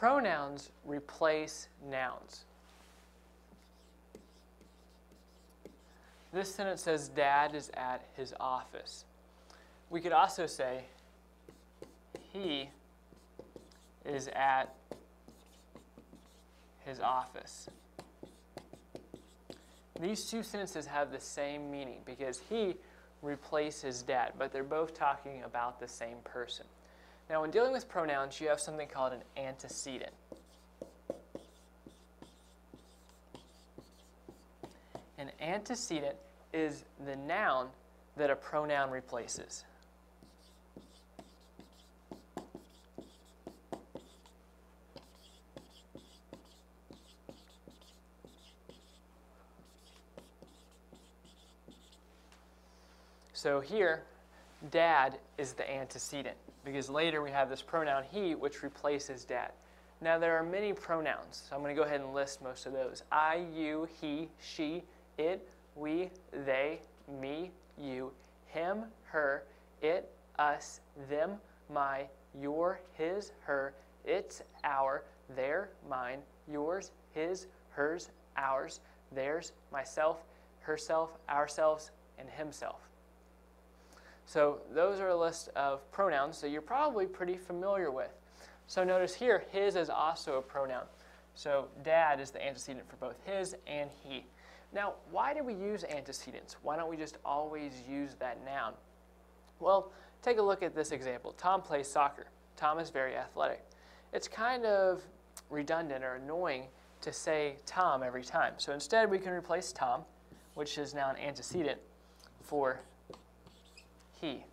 pronouns replace nouns. This sentence says, Dad is at his office. We could also say, he is at his office. These two sentences have the same meaning because he replaces dad, but they're both talking about the same person. Now, when dealing with pronouns, you have something called an antecedent. An antecedent is the noun that a pronoun replaces. So here, dad is the antecedent because later we have this pronoun he, which replaces dad. Now there are many pronouns, so I'm going to go ahead and list most of those. I, you, he, she, it, we, they, me, you, him, her, it, us, them, my, your, his, her, its, our, their, mine, yours, his, hers, ours, theirs, myself, herself, ourselves, and himself. So those are a list of pronouns that you're probably pretty familiar with. So notice here, his is also a pronoun. So dad is the antecedent for both his and he. Now, why do we use antecedents? Why don't we just always use that noun? Well, take a look at this example. Tom plays soccer. Tom is very athletic. It's kind of redundant or annoying to say Tom every time. So instead, we can replace Tom, which is now an antecedent, for he.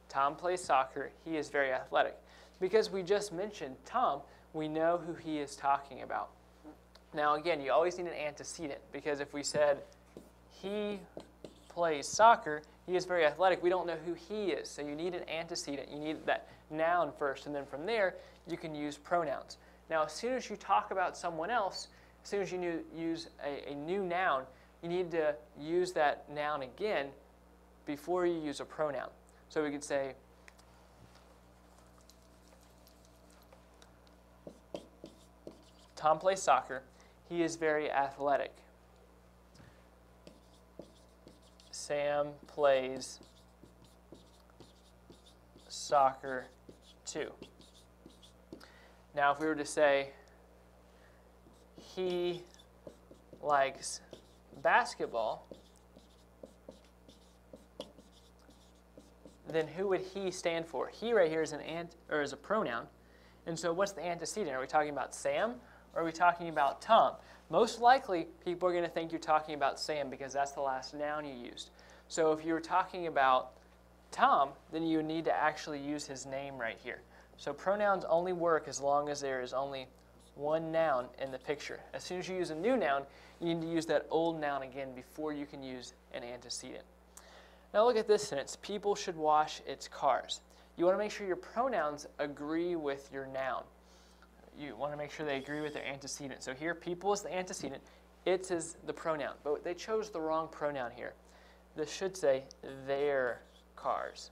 Tom plays soccer. He is very athletic. Because we just mentioned Tom, we know who he is talking about. Now again, you always need an antecedent because if we said he plays soccer, he is very athletic, we don't know who he is. So you need an antecedent. You need that noun first, and then from there, you can use pronouns. Now as soon as you talk about someone else, as soon as you use a new noun, you need to use that noun again before you use a pronoun. So we could say, Tom plays soccer. He is very athletic. Sam plays soccer too. Now if we were to say, he likes basketball, then who would he stand for? He right here is is a pronoun. And so what's the antecedent? Are we talking about Sam or are we talking about Tom? Most likely, people are going to think you're talking about Sam because that's the last noun you used. So if you were talking about Tom, then you need to actually use his name right here. So pronouns only work as long as there is only one noun in the picture. As soon as you use a new noun, you need to use that old noun again before you can use an antecedent. Now look at this sentence. People should wash its cars. You want to make sure your pronouns agree with your noun. You want to make sure they agree with their antecedent. So here, people is the antecedent. It is the pronoun. But they chose the wrong pronoun here. This should say their cars.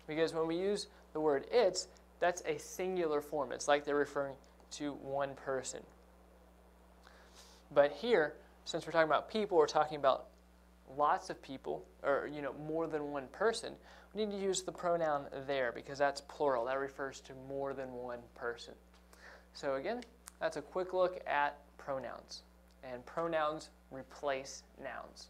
Because when we use the word its, that's a singular form. It's like they're referring to one person. But here, since we're talking about people, we're talking about lots of people, or more than one person, we need to use the pronoun their because that's plural. That refers to more than one person. So again, that's a quick look at pronouns. And pronouns replace nouns.